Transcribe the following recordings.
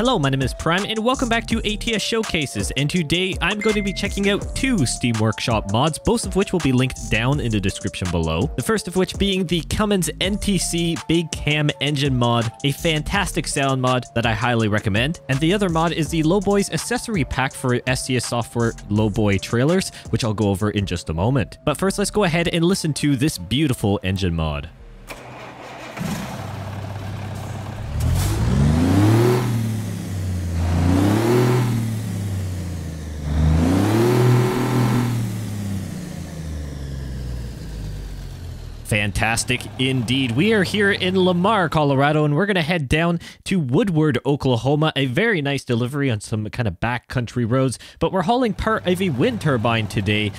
Hello, my name is Prime, and welcome back to ATS Showcases, and today I'm going to be checking out two Steam Workshop mods, both of which will be linked down in the description below. The first of which being the Cummins NTC Big Cam Engine mod, a fantastic sound mod that I highly recommend, and the other mod is the Lowboy's accessory pack for STS Software Lowboy trailers, which I'll go over in just a moment. But first, let's go ahead and listen to this beautiful engine mod. Fantastic indeed. We are here in Lamar, Colorado, and we're going to head down to Woodward, Oklahoma. A very nice delivery on some kind of backcountry roads, but we're hauling part of a wind turbine today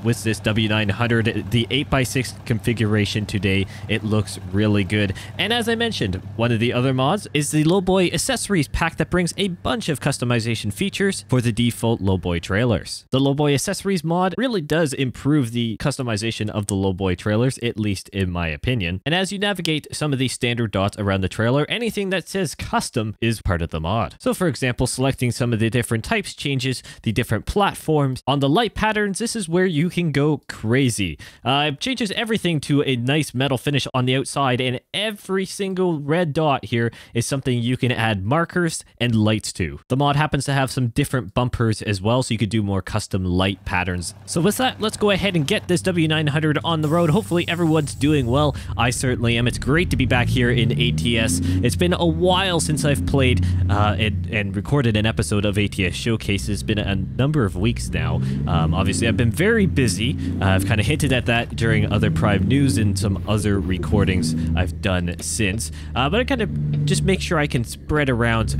with this W900. The 8x6 configuration today, it looks really good. And as I mentioned, one of the other mods is the Lowboy accessories pack that brings a bunch of customization features for the default Lowboy trailers. The Lowboy accessories mod really does improve the customization of the Lowboy trailers, at least in my opinion. And as you navigate some of these standard dots around the trailer, anything that says custom is part of the mod. So for example, selecting some of the different types changes the different platforms. On the light patterns, this is where you can go crazy. It changes everything to a nice metal finish on the outside, and every single red dot here is something you can add markers and lights to. The mod happens to have some different bumpers as well, so you could do more custom light patterns. So with that, let's go ahead and get this W900 on the road. Hopefully everyone's doing well. I certainly am. It's great to be back here in ATS. It's been a while since I've played and recorded an episode of ATS Showcases. It's been a number of weeks now. Obviously, I've been very busy. I've kind of hinted at that during other Prime News and some other recordings I've done since. But I kind of just make sure I can spread around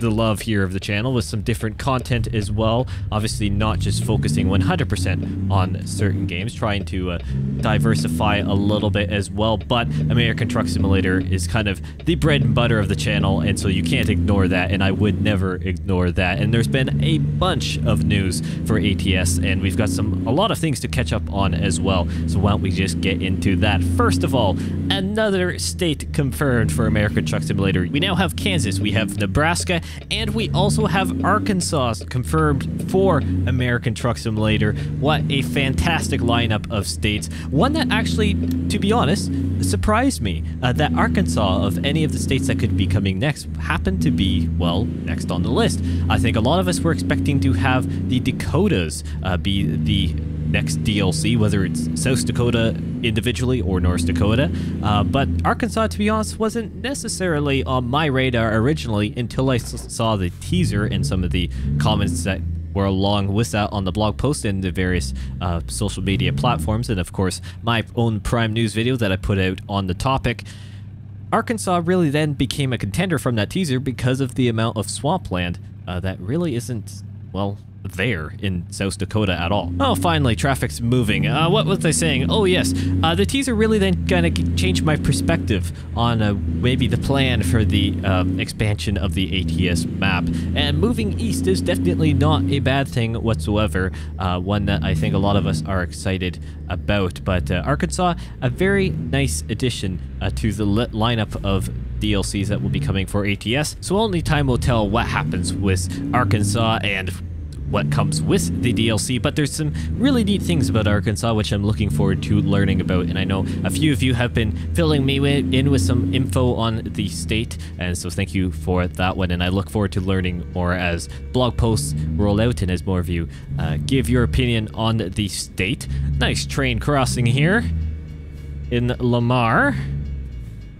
the love here of the channel with some different content as well. Obviously, not just focusing 100% on certain games, trying to diversify a little bit as well, but American Truck Simulator is kind of the bread and butter of the channel, and so you can't ignore that, and I would never ignore that. And there's been a bunch of news for ATS, and we've got a lot of things to catch up on as well, so why don't we just get into that. First of all, another state confirmed for American Truck Simulator. We now have Kansas, we have Nebraska, and we also have Arkansas confirmed for American Truck Simulator. What a fantastic lineup of states. One that actually, to be honest, surprised me that Arkansas, of any of the states that could be coming next, happened to be, well, next on the list. I think a lot of us were expecting to have the Dakotas be the next DLC, whether it's South Dakota individually or North Dakota. But Arkansas, to be honest, wasn't necessarily on my radar originally until I saw the teaser and some of the comments that were along with that on the blog post and the various social media platforms, and of course my own Prime News video that I put out on the topic. Arkansas really then became a contender from that teaser because of the amount of swampland that really isn't, well, there in South Dakota at all. Oh, finally, traffic's moving. What was I saying? Oh, yes. The teaser really then kind of changed my perspective on maybe the plan for the expansion of the ATS map. And moving east is definitely not a bad thing whatsoever. One that I think a lot of us are excited about. But Arkansas, a very nice addition to the lineup of DLCs that will be coming for ATS. So only time will tell what happens with Arkansas and what comes with the DLC, but there's some really neat things about Arkansas which I'm looking forward to learning about, and I know a few of you have been filling me in with some info on the state, and so thank you for that one, and I look forward to learning more as blog posts roll out and as more of you give your opinion on the state. Nice train crossing here in Lamar.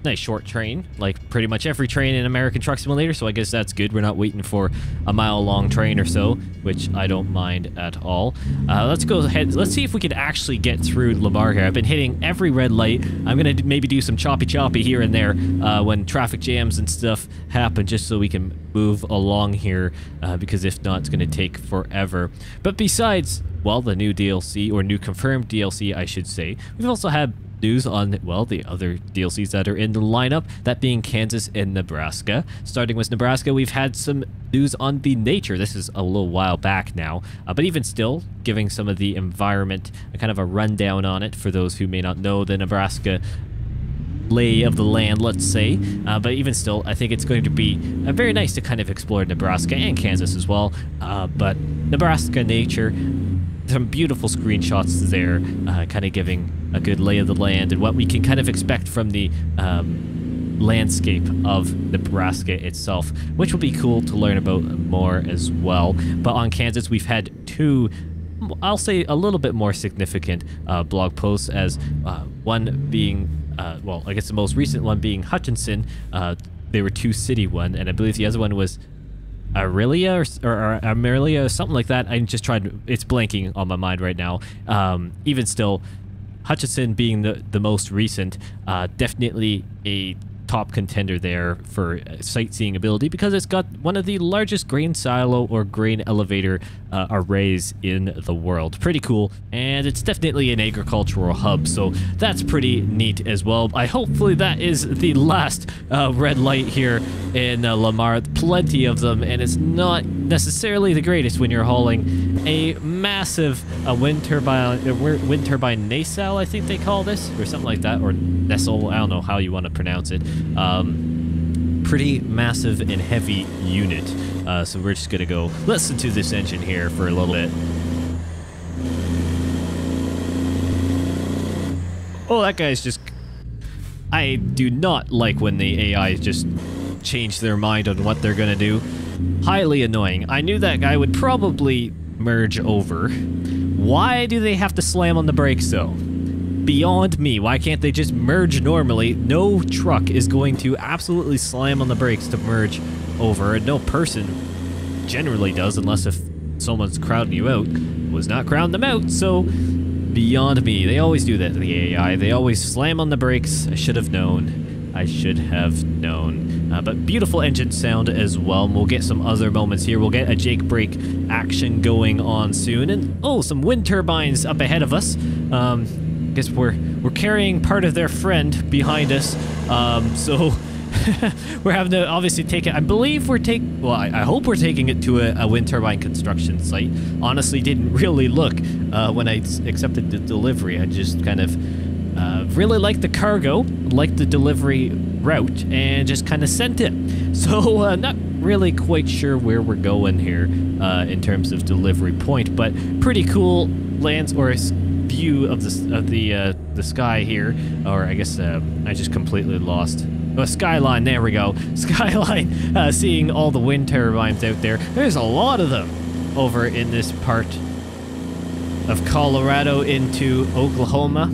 Nice short train, like pretty much every train in American Truck Simulator, so I guess that's good. We're not waiting for a mile-long train or so, which I don't mind at all. Let's go ahead. Let's see if we can actually get through Lamar here. I've been hitting every red light. I'm going to maybe do some choppy here and there when traffic jams and stuff happen, just so we can move along here, because if not, it's going to take forever. But besides, well, the new DLC, or new confirmed DLC, I should say, we've also had news on, well, the other DLCs that are in the lineup, that being Kansas and Nebraska. Starting with Nebraska, we've had some news on the nature. This is a little while back now, but even still, giving some of the environment a kind of a rundown on it for those who may not know. The Nebraska lay of the land, let's say. But even still, I think it's going to be very nice to kind of explore Nebraska and Kansas as well. But Nebraska nature, some beautiful screenshots there, kind of giving a good lay of the land and what we can kind of expect from the landscape of Nebraska itself, which will be cool to learn about more as well. But on Kansas, we've had two, I'll say, a little bit more significant blog posts, as one being, well, I guess the most recent one being Hutchinson. They were two city one, and I believe the other one was Aurelia or Amelia, something like that. I just tried, it's blanking on my mind right now. Even still, Hutchinson being the most recent, definitely a top contender there for sightseeing ability, because it's got one of the largest grain silo or grain elevator arrays in the world. Pretty cool, and it's definitely an agricultural hub, so that's pretty neat as well. Hopefully that is the last red light here in Lamar. Plenty of them, and it's not necessarily the greatest when you're hauling a massive wind turbine nacelle, I think they call this, or something like that, or Nessel, I don't know how you want to pronounce it. Pretty massive and heavy unit. So we're just gonna go listen to this engine here for a little bit. Oh, that guy's just... I do not like when the AI just change their mind on what they're gonna do. Highly annoying. I knew that guy would probably merge over. Why do they have to slam on the brakes though? Beyond me. Why can't they just merge normally? No truck is going to absolutely slam on the brakes to merge over, and no person generally does, unless if someone's crowding you out. Was not crowding them out, so beyond me. They always do that to the AI. They always slam on the brakes. I should have known. I should have known. But beautiful engine sound as well. And we'll get some other moments here. We'll get a Jake brake action going on soon, and oh, some wind turbines up ahead of us. Guess we're carrying part of their friend behind us, so we're having to obviously take it. I believe we're taking, well, I hope we're taking it to a wind turbine construction site. Honestly, didn't really look when I accepted the delivery. I just kind of really liked the cargo, liked the delivery route, and just kind of sent it. So not really quite sure where we're going here in terms of delivery point, but pretty cool lands or view of the sky here, or I guess I just completely lost. Oh, skyline, there we go. Skyline, seeing all the wind turbines out there. There's a lot of them over in this part of Colorado into Oklahoma.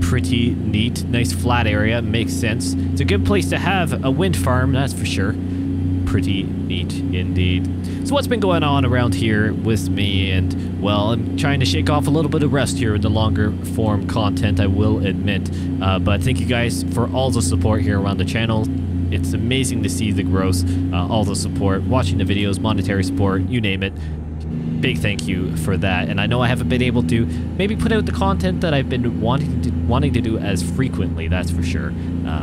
Pretty neat, nice flat area, makes sense. It's a good place to have a wind farm, that's for sure. Pretty neat indeed. So what's been going on around here with me? And well, I'm trying to shake off a little bit of rest here with the longer form content, I will admit. But thank you guys for all the support here around the channel. It's amazing to see the growth, all the support, watching the videos, monetary support, you name it. Big thank you for that. And I know I haven't been able to maybe put out the content that I've been wanting to do as frequently, that's for sure.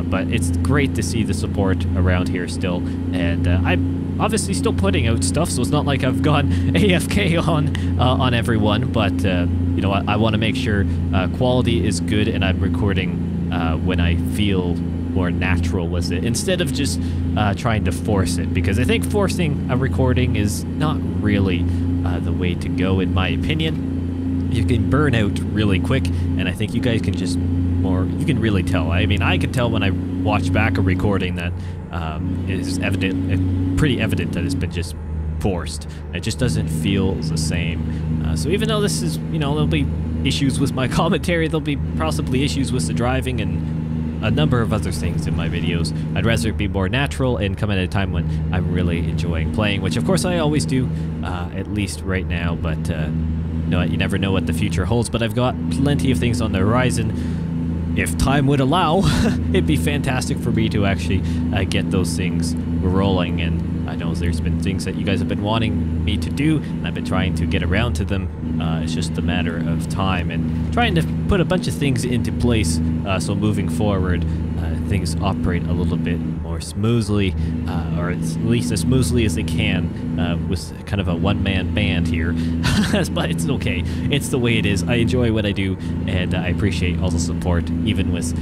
But it's great to see the support around here still. And I'm obviously still putting out stuff, so it's not like I've gone AFK on everyone. But you know, I want to make sure quality is good, and I'm recording when I feel more natural with it, instead of just trying to force it, because I think forcing a recording is not really the way to go, in my opinion. You can burn out really quick, and I think you guys can just you can really tell. I mean, I can tell when I watch back a recording that it is evident, pretty evident that it's been just forced. It just doesn't feel the same. So even though this is, you know, there'll be issues with my commentary, there'll be possibly issues with the driving and a number of other things in my videos. I'd rather it be more natural and come at a time when I'm really enjoying playing, which of course I always do, at least right now, but you know, you never know what the future holds. But I've got plenty of things on the horizon. If time would allow, it'd be fantastic for me to actually get those things rolling. And I know there's been things that you guys have been wanting me to do, and I've been trying to get around to them. It's just a matter of time and trying to put a bunch of things into place so moving forward things operate a little bit more smoothly, or at least as smoothly as they can, with kind of a one-man band here. But it's okay. It's the way it is. I enjoy what I do, and I appreciate all the support, even with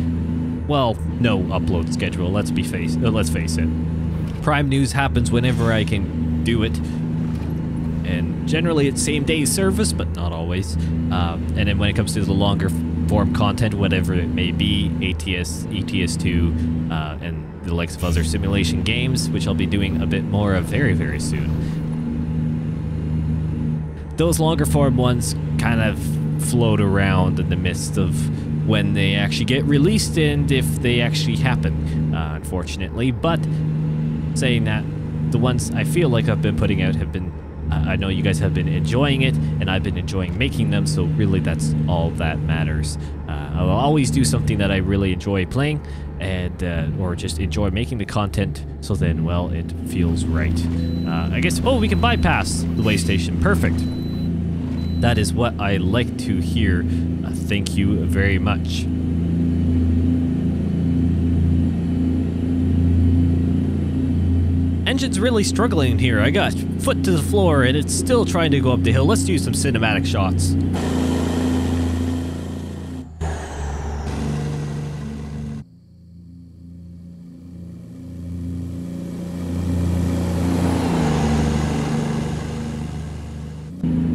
well, no upload schedule. Let's face it. Prime news happens whenever I can do it. And generally it's same day service, but not always. And then when it comes to the longer form content, whatever it may be, ATS, ETS2, and the likes of other simulation games, which I'll be doing a bit more of very, very soon. Those longer form ones kind of float around in the midst of when they actually get released and if they actually happen, unfortunately. But saying that, the ones I feel like I've been putting out have been, I know you guys have been enjoying it, and I've been enjoying making them, so really that's all that matters. I'll always do something that I really enjoy playing, and or just enjoy making the content, so then, well, it feels right. I guess, oh, we can bypass the way station. Perfect. That is what I like to hear. Thank you very much. Engine's really struggling here. I got foot to the floor and it's still trying to go up the hill. Let's do some cinematic shots.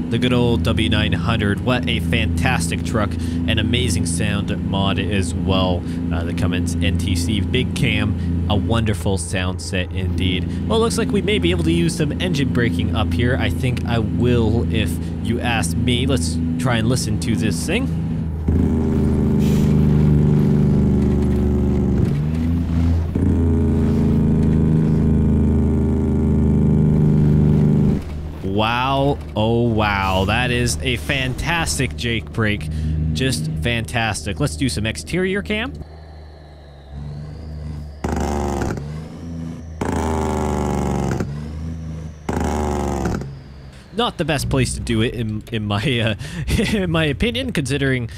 The good old W900, what a fantastic truck, an amazing sound mod as well. The Cummins NTC Big Cam, a wonderful sound set indeed. Well, it looks like we may be able to use some engine braking up here. I think I will if you ask me. Let's try and listen to this thing. Wow, oh wow, that is a fantastic Jake brake. Just fantastic. Let's do some exterior cam. Not the best place to do it in my in my opinion, considering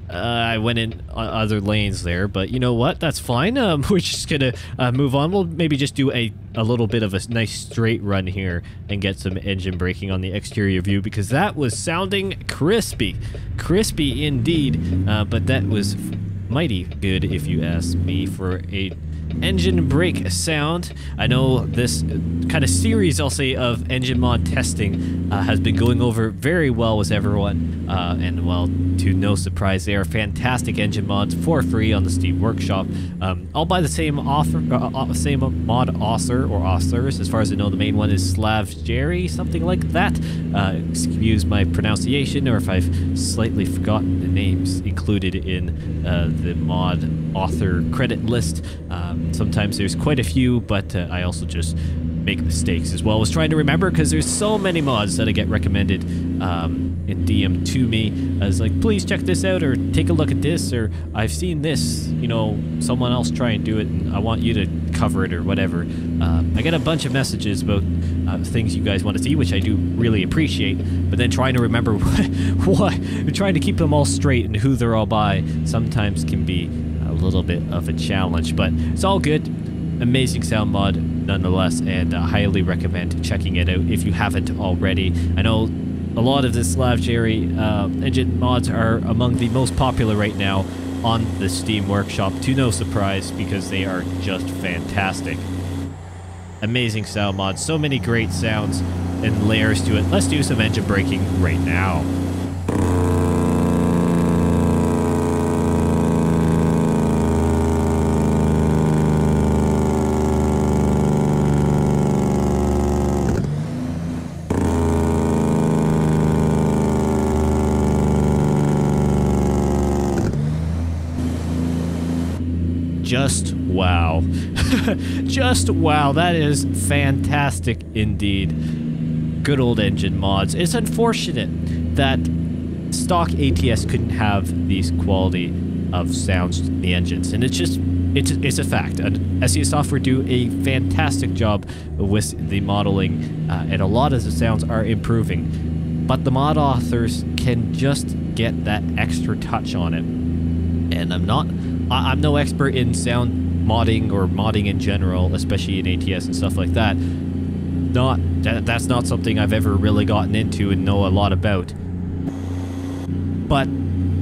I went in other lanes there, but you know what? That's fine. We're just gonna move on. We'll maybe just do a little bit of a nice straight run here and get some engine braking on the exterior view, because that was sounding crispy. Crispy indeed, but that was mighty good if you ask me for a engine brake sound. I know this kind of series, I'll say, of engine mod testing has been going over very well with everyone, and well, to no surprise, they are fantastic engine mods for free on the Steam Workshop, all by the same same mod author or authors. As far as I know, the main one is Jerry, something like that. Excuse my pronunciation, or if I've slightly forgotten the names included in the mod author credit list. Sometimes there's quite a few, but I also just make mistakes as well. I was trying to remember because there's so many mods that I get recommended in DM to me. I was like, please check this out, or take a look at this, or I've seen this, you know, someone else try and do it and I want you to cover it or whatever. I get a bunch of messages about things you guys want to see, which I do really appreciate, but then trying to remember what trying to keep them all straight and who they're all by sometimes can be a little bit of a challenge, but it's all good. Amazing sound mod nonetheless, and highly recommend checking it out if you haven't already. I know a lot of the Jerry engine mods are among the most popular right now on the Steam Workshop, to no surprise, because they are just fantastic. Amazing sound mod, so many great sounds and layers to it. Let's do some engine braking right now. Just wow. Just wow. That is fantastic indeed. Good old engine mods. It's unfortunate that stock ATS couldn't have these quality of sounds in the engines, and it's a fact. And SES Software do a fantastic job with the modeling, and a lot of the sounds are improving, but the mod authors can just get that extra touch on it. And I'm no expert in sound modding or modding in general, especially in ATS and stuff like that. That's not something I've ever really gotten into and know a lot about. But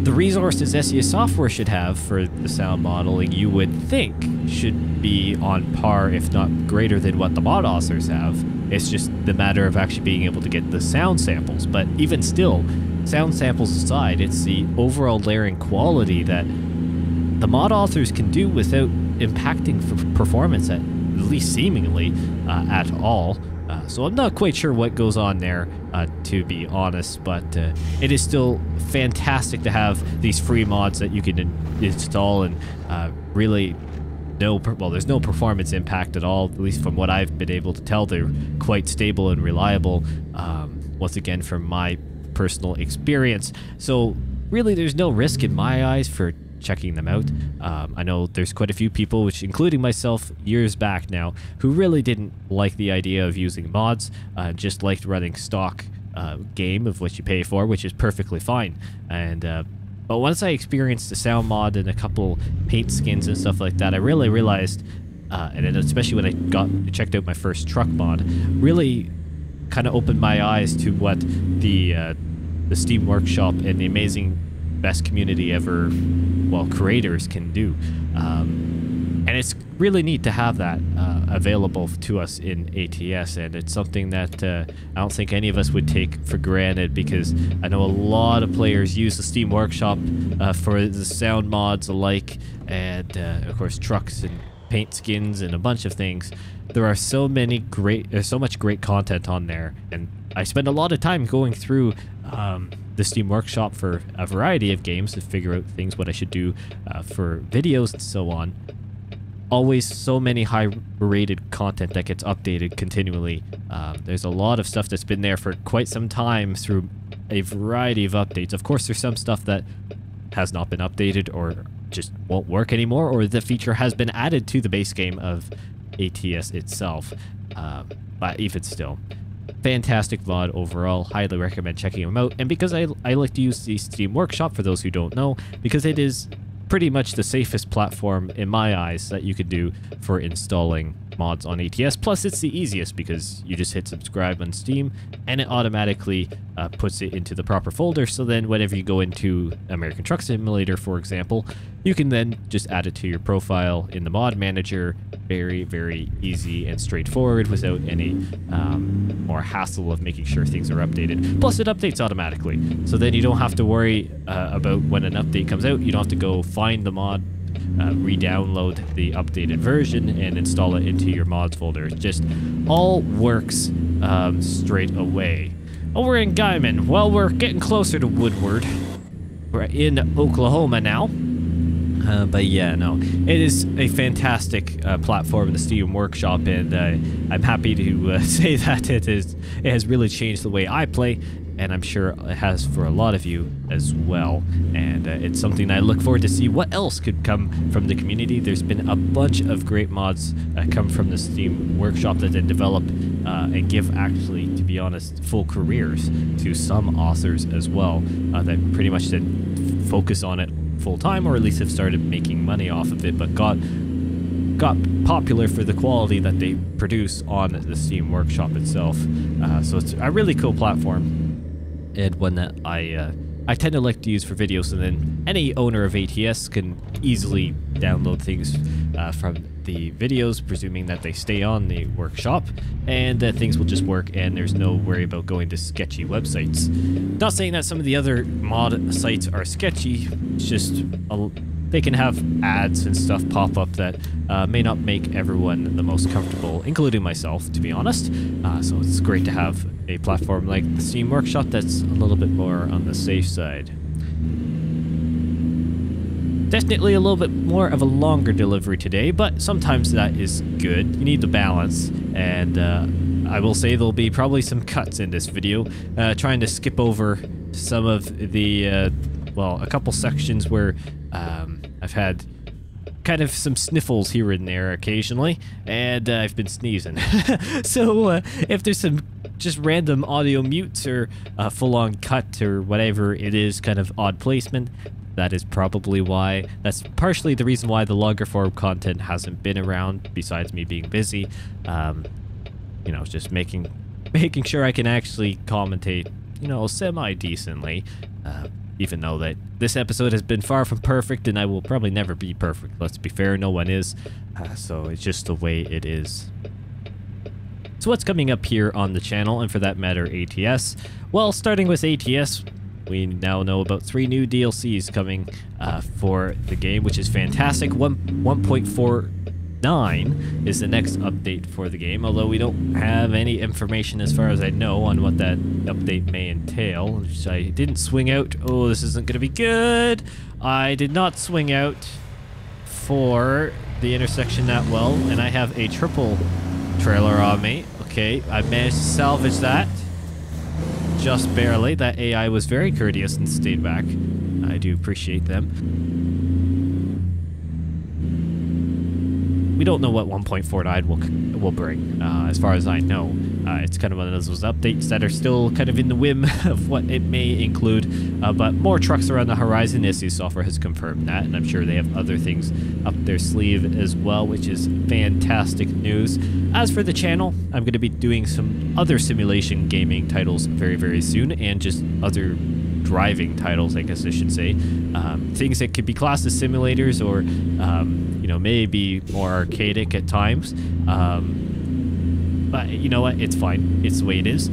the resources SES software should have for the sound modeling, you would think, should be on par, if not greater than what the mod authors have. It's just the matter of actually being able to get the sound samples. But even still, sound samples aside, it's the overall layering quality that the mod authors can do without impacting performance, at least seemingly, at all. So I'm not quite sure what goes on there, to be honest, but it is still fantastic to have these free mods that you can install, and really there's no performance impact at all, at least from what I've been able to tell. They're quite stable and reliable, once again from my personal experience. So really there's no risk in my eyes for checking them out. I know there's quite a few people, which including myself years back now, who really didn't like the idea of using mods, just liked running stock game of what you pay for, which is perfectly fine. And but once I experienced the sound mod and a couple paint skins and stuff like that, I really realized, and then especially when I checked out my first truck mod, really kind of opened my eyes to what the Steam Workshop and the amazing best community ever, well, creators can do. And it's really neat to have that available to us in ATS, and it's something that I don't think any of us would take for granted, because I know a lot of players use the Steam Workshop for the sound mods alike, and of course trucks and paint skins and a bunch of things. There are so much great content on there, and I spend a lot of time going through the Steam Workshop for a variety of games to figure out what I should do for videos and so on. Always so many high-rated content that gets updated continually. There's a lot of stuff that's been there for quite some time through a variety of updates. Of course, there's some stuff that has not been updated or just won't work anymore, or the feature has been added to the base game of ATS itself. But even still, fantastic mod overall. Highly recommend checking them out. And because I like to use the Steam Workshop, for those who don't know, because it is pretty much the safest platform in my eyes that you could do for installing mods on ATS. Plus, it's the easiest because you just hit subscribe on Steam and it automatically puts it into the proper folder. So then whenever you go into American Truck Simulator, for example, you can then just add it to your profile in the mod manager. Very, very easy and straightforward without any more hassle of making sure things are updated. Plus, it updates automatically. So then you don't have to worry about when an update comes out. You don't have to go find the mod, re-download the updated version, and install it into your mods folder. It just all works straight away. Over in Guyman, well, we're getting closer to Woodward. We're in Oklahoma now. But yeah, no, it is a fantastic platform in the Steam Workshop, and I'm happy to say that it has really changed the way I play, and I'm sure it has for a lot of you as well. And it's something I look forward to see what else could come from the community. There's been a bunch of great mods come from the Steam Workshop that then develop and give, actually, to be honest, full careers to some authors as well that pretty much then focus on it full-time, or at least have started making money off of it, but got popular for the quality that they produce on the Steam Workshop itself. So it's a really cool platform, and one that I tend to like to use for videos, and then any owner of ATS can easily download things from the videos, presuming that they stay on the workshop, and that things will just work and there's no worry about going to sketchy websites. Not saying that some of the other mod sites are sketchy, it's just they can have ads and stuff pop up that may not make everyone the most comfortable, including myself, to be honest. So it's great to have a platform like the Steam Workshop that's a little bit more on the safe side. Definitely a little bit more of a longer delivery today, but sometimes that is good. You need the balance, and I will say there'll be probably some cuts in this video, trying to skip over some of the, well, a couple sections where I've had kind of some sniffles here and there occasionally, and I've been sneezing. So if there's some just random audio mutes or full-on cut or whatever it is, kind of odd placement, that is probably why. That's partially the reason why the longer form content hasn't been around, besides me being busy. You know, just making sure I can actually commentate, you know, semi-decently. even though that this episode has been far from perfect, and I will probably never be perfect. Let's be fair, no one is. So it's just the way it is. So what's coming up here on the channel, and for that matter, ATS? Well, starting with ATS, we now know about 3 new DLCs coming for the game, which is fantastic. 1.49 is the next update for the game, although we don't have any information as far as I know on what that update may entail, which I didn't swing out. Oh, this isn't going to be good. I did not swing out for the intersection that well, and I have a triple trailer on me. Okay, I managed to salvage that. Just barely. That AI was very courteous and stayed back. I do appreciate them. We don't know what 1.49 will bring, as far as I know. It's kind of one of those updates that are still kind of in the whim of what it may include, but more trucks are on the horizon. SE Software has confirmed that, and I'm sure they have other things up their sleeve as well, which is fantastic news. As for the channel, I'm going to be doing some other simulation gaming titles very, very soon, and just other driving titles, I guess I should say. Things that could be classed as simulators, or you know, maybe more arcadic at times. But you know what? It's fine. It's the way it is.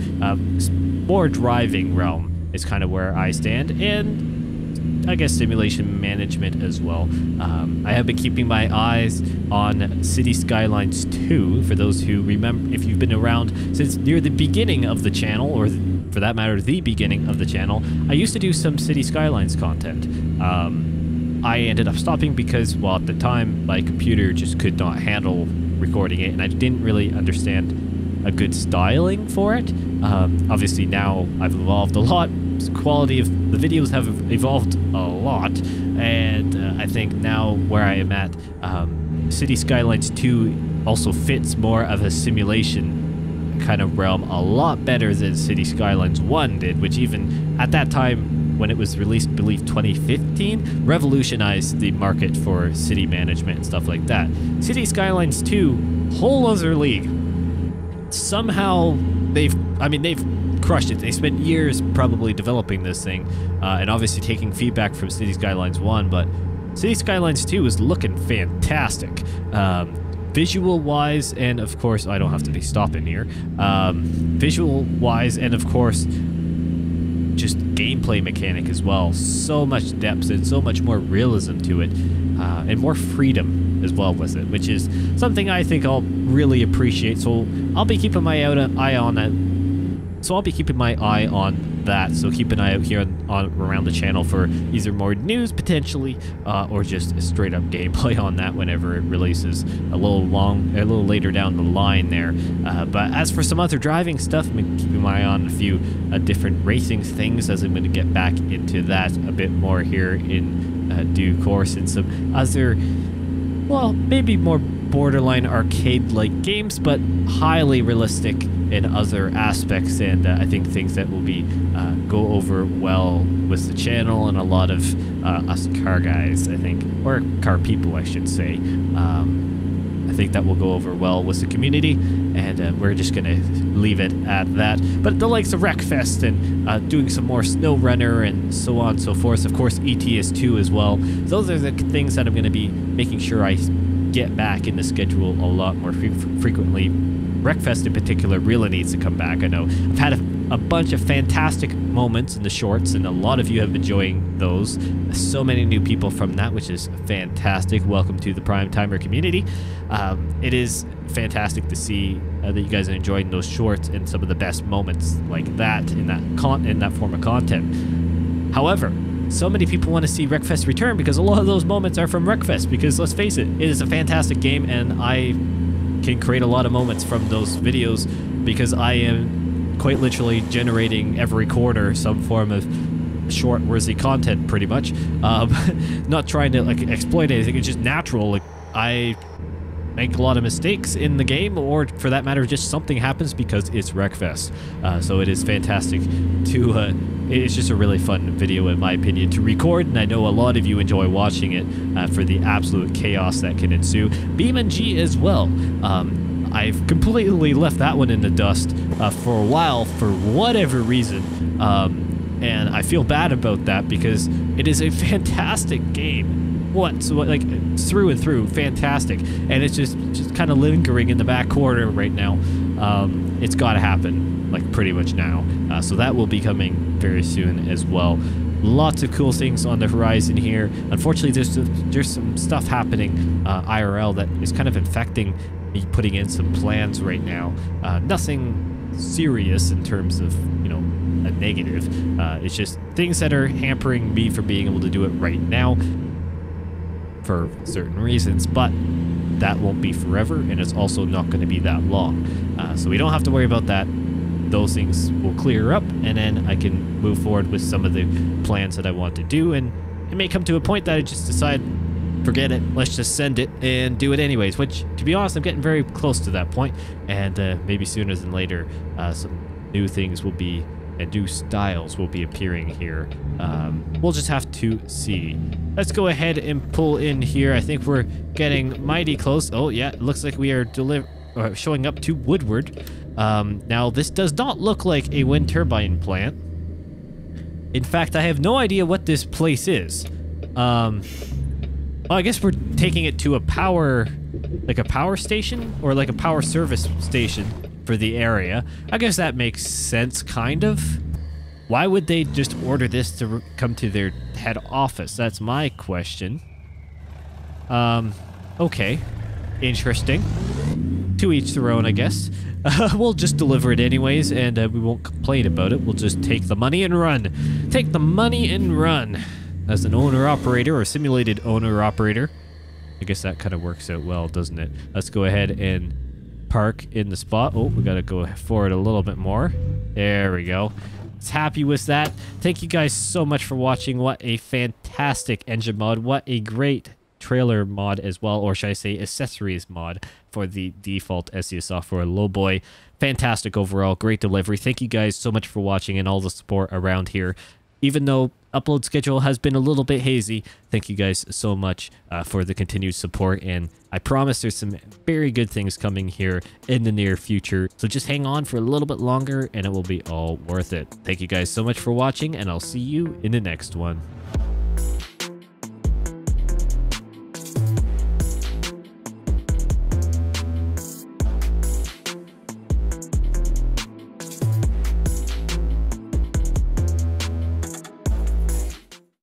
More driving realm is kind of where I stand, and I guess simulation management as well. I have been keeping my eyes on City Skylines 2. For those who remember, if you've been around since near the beginning of the channel, or for that matter, the beginning of the channel, I used to do some City Skylines content. I ended up stopping because, well, at the time, my computer just could not handle recording it, and I didn't really understand a good styling for it. Obviously, now I've evolved a lot. The quality of the videos have evolved a lot, and I think now where I am at, City Skylines 2 also fits more of a simulation kind of realm a lot better than City Skylines 1 did, which even at that time, when it was released, I believe 2015, revolutionized the market for city management and stuff like that. City Skylines 2, whole other league. Somehow they've crushed it. They spent years probably developing this thing, and obviously taking feedback from City Skylines 1, but City Skylines 2 is looking fantastic. Visual-wise, and of course, I don't have to be stopping here. Visual-wise, and of course, just gameplay mechanic as well. So much depth and so much more realism to it, and more freedom as well with it, which is something I think I'll really appreciate. So I'll be keeping my eye on that. So I'll be keeping my eye on that. So keep an eye out here on around the channel for either more news potentially, or just a straight up gameplay on that whenever it releases a little later down the line there. But as for some other driving stuff, I'm keeping my eye on a few different racing things, as I'm going to get back into that a bit more here in due course, and some other, well, maybe more borderline arcade-like games, but highly realistic in other aspects, and I think things that will be go over well with the channel and a lot of us car guys, I think, or car people, I should say. I think that will go over well with the community, and we're just gonna leave it at that. But the likes of Wreckfest and doing some more Snow Runner and so on and so forth, of course ETS 2 as well, those are the things that I'm going to be making sure I get back in the schedule a lot more frequently. Wreckfest in particular really needs to come back. I know I've had a bunch of fantastic moments in the shorts, and a lot of you have been enjoying those. So many new people from that, which is fantastic. Welcome to the Prime Timer community. It is fantastic to see that you guys are enjoying those shorts and some of the best moments like that in that form of content. However, so many people want to see Wreckfest return because a lot of those moments are from Wreckfest, because let's face it, it is a fantastic game, and I can create a lot of moments from those videos because I am quite literally generating every quarter some form of short worthy content, pretty much. Not trying to like exploit anything, it's just natural. Like, I make a lot of mistakes in the game, or for that matter, just something happens because it's Wreckfest. So it is fantastic to, it's just a really fun video in my opinion to record, and I know a lot of you enjoy watching it for the absolute chaos that can ensue. Beam and G as well. I've completely left that one in the dust for a while for whatever reason. And I feel bad about that because it is a fantastic game. Like through and through, fantastic. And it's just kind of lingering in the back corner right now. It's got to happen, like pretty much now. So that will be coming very soon as well. Lots of cool things on the horizon here. Unfortunately, there's some stuff happening IRL that is kind of infecting me putting in some plans right now. Nothing serious in terms of, you know, a negative. It's just things that are hampering me from being able to do it right now for certain reasons, but that won't be forever, and it's also not going to be that long. So we don't have to worry about that. Those things will clear up, and then I can move forward with some of the plans that I want to do, and it may come to a point that I just decide, forget it, let's just send it and do it anyways, which, to be honest, I'm getting very close to that point, and maybe sooner than later, some new things will be, and new styles will be appearing here. We'll just have to see. Let's go ahead and pull in here. I think we're getting mighty close. Oh, yeah, it looks like we are showing up to Woodward. Now, this does not look like a wind turbine plant. In fact, I have no idea what this place is. Well, I guess we're taking it to a power station, or like a power service station for the area. I guess that makes sense, kind of. Why would they just order this to come to their head office? That's my question. Okay. Interesting. To each their own, I guess. We'll just deliver it anyways, and we won't complain about it. We'll just take the money and run. Take the money and run. As an owner-operator, or simulated owner-operator. I guess that kind of works out well, doesn't it? Let's go ahead and park in the spot. Oh, we gotta go forward a little bit more. There we go. It's happy with that. Thank you guys so much for watching. What a fantastic engine mod. What a great trailer mod as well, or should I say accessories mod for the default SES software Lowboy. Fantastic overall. Great delivery. Thank you guys so much for watching and all the support around here. Even though upload schedule has been a little bit hazy, thank you guys so much for the continued support, and I promise there's some very good things coming here in the near future, so just hang on for a little bit longer and it will be all worth it. Thank you guys so much for watching, and I'll see you in the next one.